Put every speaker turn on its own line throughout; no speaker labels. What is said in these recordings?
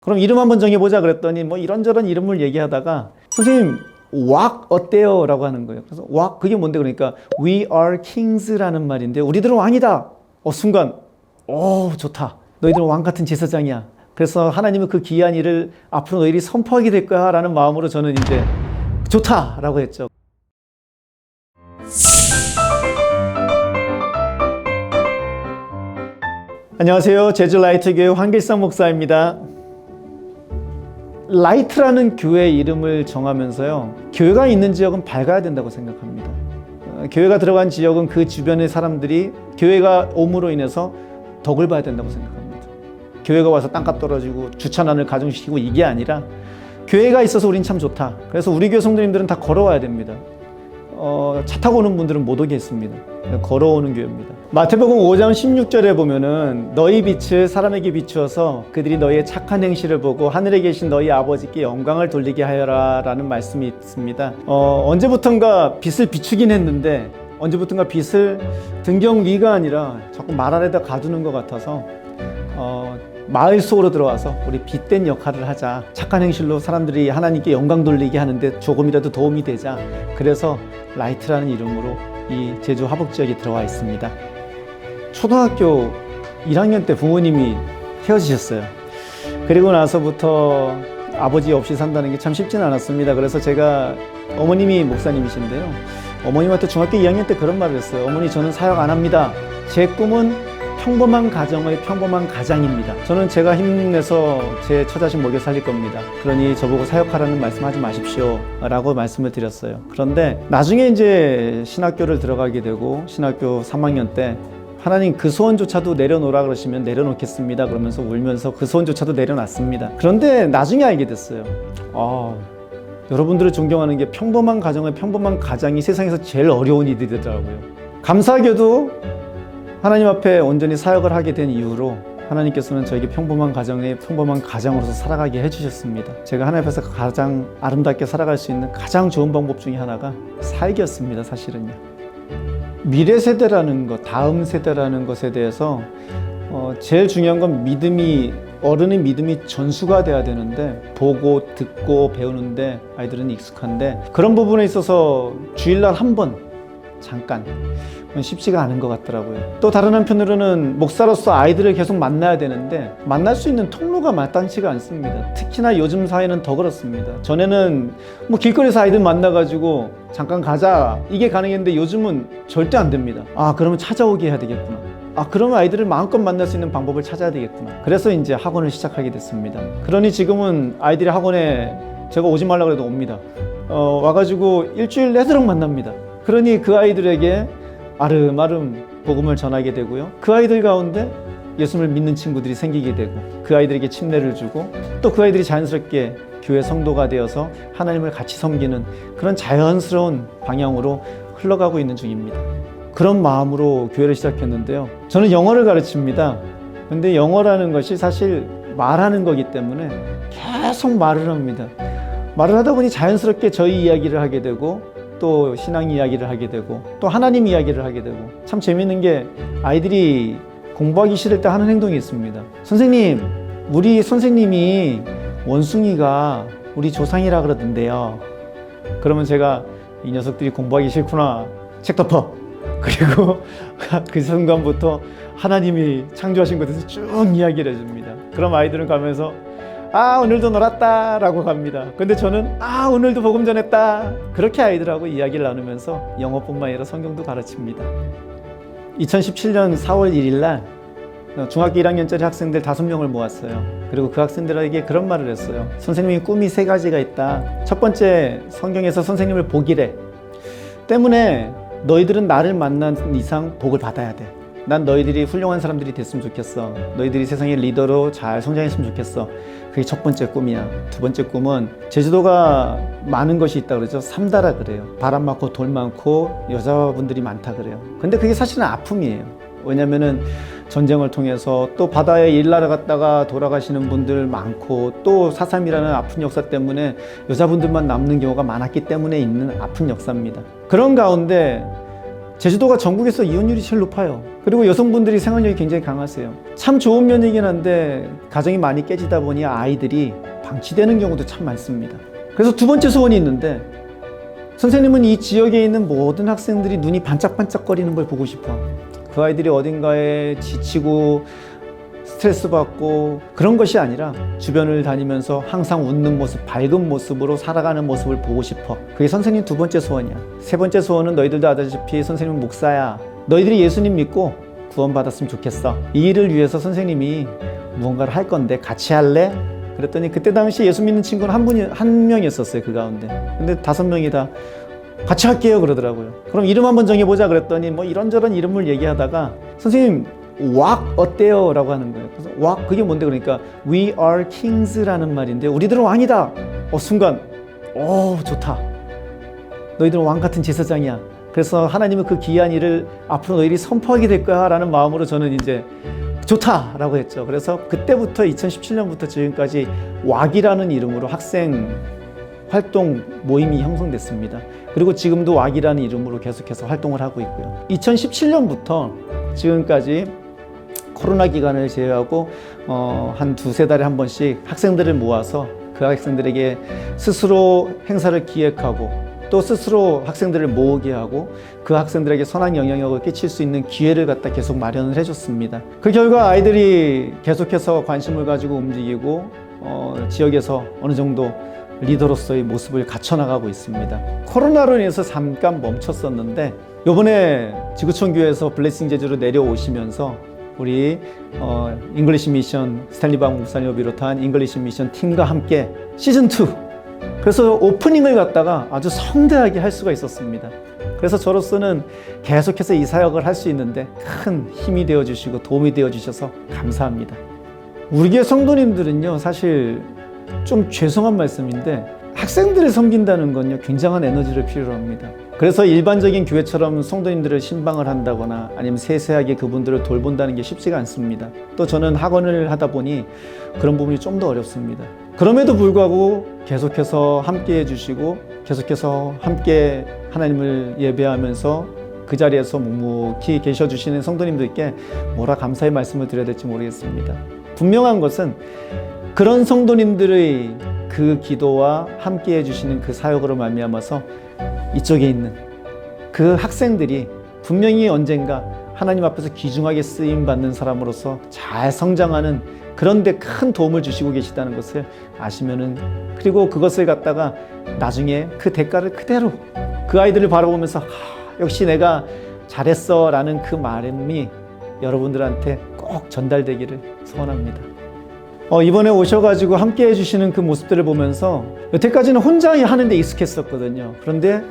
그럼 이름 한번 정해보자 그랬더니 뭐 이런저런 이름을 얘기하다가 선생님 왁 어때요? 라고 하는 거예요. 그래서 왁 그게 뭔데? 그러니까 We are kings라는 말인데 우리들은 왕이다. 순간 좋다. 너희들은 왕 같은 제사장이야. 그래서 하나님은 그 귀한 일을 앞으로 너희들이 선포하게 될 거야 라는 마음으로 저는 이제 좋다 라고 했죠. 안녕하세요. 제주 라이트교회 황길상 목사입니다. 라이트라는 교회 이름을 정하면서요, 교회가 있는 지역은 밝아야 된다고 생각합니다. 교회가 들어간 지역은 그 주변의 사람들이 교회가 옴으로 인해서 덕을 봐야 된다고 생각합니다. 교회가 와서 땅값 떨어지고 주차난을 가중시키고 이게 아니라 교회가 있어서 우린 참 좋다. 그래서 우리 교회 성도님들은 다 걸어와야 됩니다. 차 타고 오는 분들은 못 오겠습니다. 걸어오는 교회입니다. 마태복음 5장 16절에 보면은 너희 빛을 사람에게 비추어서 그들이 너희의 착한 행실을 보고 하늘에 계신 너희 아버지께 영광을 돌리게 하여라 라는 말씀이 있습니다. 언제부턴가 빛을 비추긴 했는데 언제부턴가 빛을 등경 위가 아니라 자꾸 말 안에다 가두는 것 같아서 마을 속으로 들어와서 우리 빛된 역할을 하자. 착한 행실로 사람들이 하나님께 영광 돌리게 하는데 조금이라도 도움이 되자. 그래서 라이트라는 이름으로 이 제주 화북 지역에 들어와 있습니다. 초등학교 1학년 때 부모님이 헤어지셨어요. 그리고 나서부터 아버지 없이 산다는 게 참 쉽지는 않았습니다. 그래서 제가 어머님이 목사님이신데요. 어머님한테 중학교 2학년 때 그런 말을 했어요. 어머니, 저는 사역 안 합니다. 제 꿈은 평범한 가정의 평범한 가장입니다. 저는 제가 힘내서 제 처자식 먹여 살릴 겁니다. 그러니 저보고 사역하라는 말씀하지 마십시오 라고 말씀을 드렸어요. 그런데 나중에 이제 신학교를 들어가게 되고 신학교 3학년 때 하나님 그 소원조차도 내려놓으라 그러시면 내려놓겠습니다 그러면서 울면서 그 소원조차도 내려놨습니다. 그런데 나중에 알게 됐어요. 여러분들을 존경하는 게 평범한 가정의 평범한 가장이 세상에서 제일 어려운 일이더라고요. 감사하게도 하나님 앞에 온전히 사역을 하게 된 이후로 하나님께서는 저에게 평범한 가정의 평범한 가장으로서 살아가게 해주셨습니다. 제가 하나님 앞에서 가장 아름답게 살아갈 수 있는 가장 좋은 방법 중에 하나가 사역이었습니다. 사실은요. 미래 세대라는 것, 다음 세대라는 것에 대해서 제일 중요한 건 어른의 믿음이 전수가 돼야 되는데 보고 듣고 배우는데 아이들은 익숙한데 그런 부분에 있어서 주일날 한 번 잠깐 쉽지가 않은 것 같더라고요. 또 다른 한편으로는 목사로서 아이들을 계속 만나야 되는데 만날 수 있는 통로가 마땅치가 않습니다. 특히나 요즘 사회는 더 그렇습니다. 전에는 길거리에서 아이들 만나가지고 잠깐 가자 이게 가능했는데 요즘은 절대 안 됩니다. 그러면 찾아오게 해야 되겠구나. 그러면 아이들을 마음껏 만날 수 있는 방법을 찾아야 되겠구나. 그래서 이제 학원을 시작하게 됐습니다. 그러니 지금은 아이들이 학원에 제가 오지 말라고 해도 옵니다. 와가지고 일주일 내도록 만납니다. 그러니 그 아이들에게 아름아름 복음을 전하게 되고요. 그 아이들 가운데 예수를 믿는 친구들이 생기게 되고 그 아이들에게 침례를 주고 또 그 아이들이 자연스럽게 교회 성도가 되어서 하나님을 같이 섬기는 그런 자연스러운 방향으로 흘러가고 있는 중입니다. 그런 마음으로 교회를 시작했는데요. 저는 영어를 가르칩니다. 근데 영어라는 것이 사실 말하는 거기 때문에 계속 말을 합니다. 말을 하다 보니 자연스럽게 저희 이야기를 하게 되고 또 신앙 이야기를 하게 되고 또 하나님 이야기를 하게 되고 참 재밌는 게 아이들이 공부하기 싫을 때 하는 행동이 있습니다. 선생님, 우리 선생님이 원숭이가 우리 조상이라 그러던데요. 그러면 제가 이 녀석들이 공부하기 싫구나. 책 덮어. 그리고 그 순간부터 하나님이 창조하신 것에 대해서 쭉 이야기를 해줍니다. 그럼 아이들은 가면서 오늘도 놀았다 라고 갑니다. 근데 저는 오늘도 복음 전했다. 그렇게 아이들하고 이야기를 나누면서 영어뿐만 아니라 성경도 가르칩니다. 2017년 4월 1일 날 중학교 1학년짜리 학생들 5명을 모았어요. 그리고 그 학생들에게 그런 말을 했어요. 선생님이 꿈이 3가지가 있다. 첫 번째, 성경에서 선생님을 보기래. 때문에 너희들은 나를 만난 이상 복을 받아야 돼. 난 너희들이 훌륭한 사람들이 됐으면 좋겠어. 너희들이 세상의 리더로 잘 성장했으면 좋겠어. 그게 첫 번째 꿈이야. 두 번째 꿈은 제주도가 많은 것이 있다 그러죠. 삼다라 그래요. 바람 많고 돌 많고 여자분들이 많다 그래요. 근데 그게 사실은 아픔이에요. 왜냐면은 전쟁을 통해서 또 바다에 일하러 갔다가 돌아가시는 분들 많고 또 4.3이라는 아픈 역사 때문에 여자분들만 남는 경우가 많았기 때문에 있는 아픈 역사입니다. 그런 가운데 제주도가 전국에서 이혼율이 제일 높아요. 그리고 여성분들이 생활력이 굉장히 강하세요. 참 좋은 면이긴 한데 가정이 많이 깨지다 보니 아이들이 방치되는 경우도 참 많습니다. 그래서 두 번째 소원이 있는데, 선생님은 이 지역에 있는 모든 학생들이 눈이 반짝반짝거리는 걸 보고 싶어. 그 아이들이 어딘가에 지치고 스트레스 받고 그런 것이 아니라 주변을 다니면서 항상 웃는 모습, 밝은 모습으로 살아가는 모습을 보고 싶어. 그게 선생님 두 번째 소원이야. 세 번째 소원은 너희들도 아다시피 선생님은 목사야. 너희들이 예수님 믿고 구원받았으면 좋겠어. 이 일을 위해서 선생님이 무언가를 할 건데 같이 할래? 그랬더니 그때 당시 예수 믿는 친구는 한 명이었어요, 그 가운데. 근데 5명이 다 같이 할게요 그러더라고요. 그럼 이름 한번 정해보자 그랬더니 뭐 이런저런 이름을 얘기하다가 선생님 왁 어때요? 라고 하는 거예요. 그래서 왁 그게 뭔데? 그러니까 We are kings라는 말인데 우리들은 왕이다. 순간 좋다. 너희들은 왕 같은 제사장이야. 그래서 하나님은 그 귀한 일을 앞으로 너희들이 선포하게 될 거야 라는 마음으로 저는 이제 좋다라고 했죠. 그래서 그때부터 2017년부터 지금까지 왁이라는 이름으로 학생 활동 모임이 형성됐습니다. 그리고 지금도 왁이라는 이름으로 계속해서 활동을 하고 있고요. 2017년부터 지금까지 코로나 기간을 제외하고 한 2-3달에 한 번씩 학생들을 모아서 그 학생들에게 스스로 행사를 기획하고 또 스스로 학생들을 모으게 하고 그 학생들에게 선한 영향력을 끼칠 수 있는 기회를 갖다 계속 마련을 해줬습니다. 그 결과 아이들이 계속해서 관심을 가지고 움직이고 지역에서 어느 정도 리더로서의 모습을 갖춰나가고 있습니다. 코로나로 인해서 잠깐 멈췄었는데 이번에 지구촌 교회에서 블레싱 제주로 내려오시면서 우리 잉글리시 미션 스탠리 박 목사님을 비롯한 잉글리시 미션 팀과 함께 시즌2 그래서 오프닝을 갖다가 아주 성대하게 할 수가 있었습니다. 그래서 저로서는 계속해서 이 사역을 할 수 있는데 큰 힘이 되어주시고 도움이 되어주셔서 감사합니다. 우리 교회 성도님들은요, 사실 좀 죄송한 말씀인데 학생들을 섬긴다는 건요 굉장한 에너지를 필요로 합니다. 그래서 일반적인 교회처럼 성도님들을 신방을 한다거나 아니면 세세하게 그분들을 돌본다는 게 쉽지가 않습니다. 또 저는 학원을 하다 보니 그런 부분이 좀 더 어렵습니다. 그럼에도 불구하고 계속해서 함께 해주시고 계속해서 함께 하나님을 예배하면서 그 자리에서 묵묵히 계셔주시는 성도님들께 뭐라 감사의 말씀을 드려야 될지 모르겠습니다. 분명한 것은 그런 성도님들의 그 기도와 함께 해주시는 그 사역으로 말미암아서 이쪽에 있는 그 학생들이 분명히 언젠가 하나님 앞에서 귀중하게 쓰임받는 사람으로서 잘 성장하는 그런 데 큰 도움을 주시고 계시다는 것을 아시면은, 그리고 그것을 갖다가 나중에 그 대가를 그대로 그 아이들을 바라보면서 역시 내가 잘했어 라는 그 말음이 여러분들한테 꼭 전달되기를 소원합니다. 이번에 오셔가지고 함께 해주시는 그 모습들을 보면서 여태까지는 혼자 하는 데 익숙했었거든요. 그런데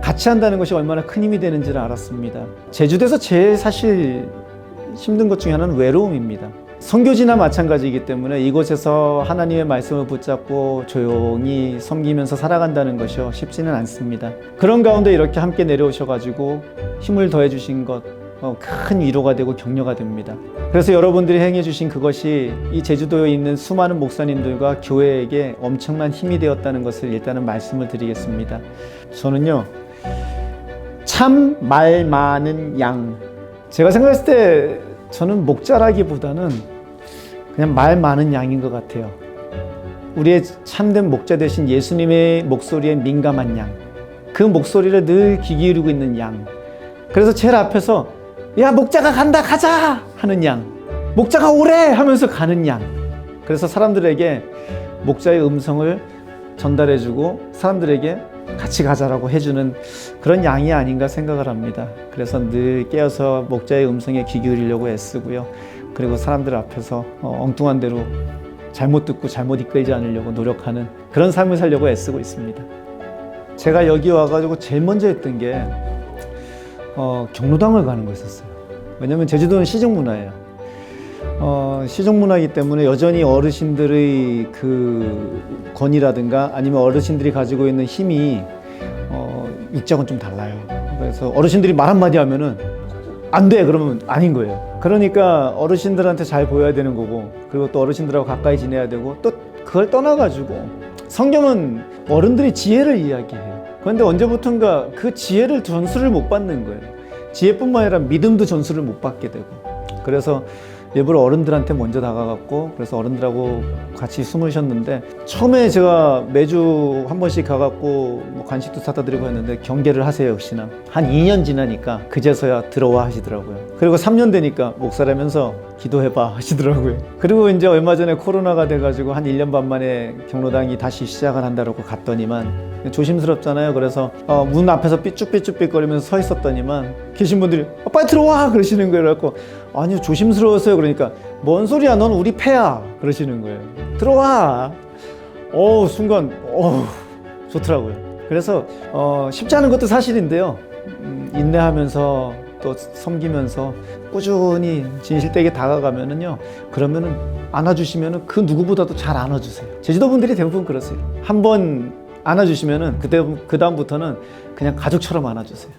같이 한다는 것이 얼마나 큰 힘이 되는지를 알았습니다. 제주도에서 제일 사실 힘든 것 중에 하나는 외로움입니다. 선교지나 마찬가지이기 때문에 이곳에서 하나님의 말씀을 붙잡고 조용히 섬기면서 살아간다는 것이 쉽지는 않습니다. 그런 가운데 이렇게 함께 내려오셔가지고 힘을 더해 주신 것 큰 위로가 되고 격려가 됩니다. 그래서 여러분들이 행해 주신 그것이 이 제주도에 있는 수많은 목사님들과 교회에게 엄청난 힘이 되었다는 것을 일단은 말씀을 드리겠습니다. 저는요, 참 말 많은 양, 제가 생각했을 때 저는 목자라기보다는 그냥 말 많은 양인 것 같아요. 우리의 참된 목자 되신 예수님의 목소리에 민감한 양, 그 목소리를 늘 귀 기울이고 있는 양. 그래서 제일 앞에서 야, 목자가 간다, 가자 하는 양, 목자가 오래 하면서 가는 양. 그래서 사람들에게 목자의 음성을 전달해주고 사람들에게 같이 가자라고 해주는 그런 양이 아닌가 생각을 합니다. 그래서 늘 깨어서 목자의 음성에 귀 기울이려고 애쓰고요. 그리고 사람들 앞에서 엉뚱한 대로 잘못 듣고 잘못 이끌지 않으려고 노력하는 그런 삶을 살려고 애쓰고 있습니다. 제가 여기 와가지고 제일 먼저 했던 게 경로당을 가는 거였어요. 왜냐면 제주도는 시정문화예요. 시정문화이기 때문에 여전히 어르신들의 그 권위라든가 아니면 어르신들이 가지고 있는 힘이 육작은 좀 달라요. 그래서 어르신들이 말 한마디 하면은 안 돼! 그러면 아닌 거예요. 그러니까 어르신들한테 잘 보여야 되는 거고, 그리고 또 어르신들하고 가까이 지내야 되고, 또 그걸 떠나가지고 성경은 어른들의 지혜를 이야기해요. 그런데 언제부턴가 그 지혜를 전수를 못 받는 거예요. 지혜뿐만 아니라 믿음도 전수를 못 받게 되고, 그래서 일부러 어른들한테 먼저 다가갔고, 그래서 어른들하고 같이 숨을 쉬었는데, 처음에 제가 매주 한 번씩 가갖고 뭐 간식도 사다 드리고 했는데 경계를 하세요. 역시나 한 2년 지나니까 그제서야 들어와 하시더라고요. 그리고 3년 되니까 목사라면서 기도해봐 하시더라고요. 그리고 이제 얼마 전에 코로나가 돼가지고 한 1년 반 만에 경로당이 다시 시작을 한다고 갔더니만, 조심스럽잖아요. 그래서 문 앞에서 삐쭉삐쭉거리면서 서 있었더니만 계신 분들이 빨리 들어와 그러시는 거예요. 그래갖고 아니요, 조심스러웠어요. 그러니까 뭔 소리야, 넌 우리 패야 그러시는 거예요. 들어와. 순간 좋더라고요. 그래서 쉽지 않은 것도 사실인데요, 인내하면서 또 섬기면서 꾸준히 진실되게 다가가면은요, 그러면은 안아주시면은 그 누구보다도 잘 안아주세요. 제주도 분들이 대부분 그러세요. 한번 안아주시면은 그 다음부터는 그냥 가족처럼 안아주세요.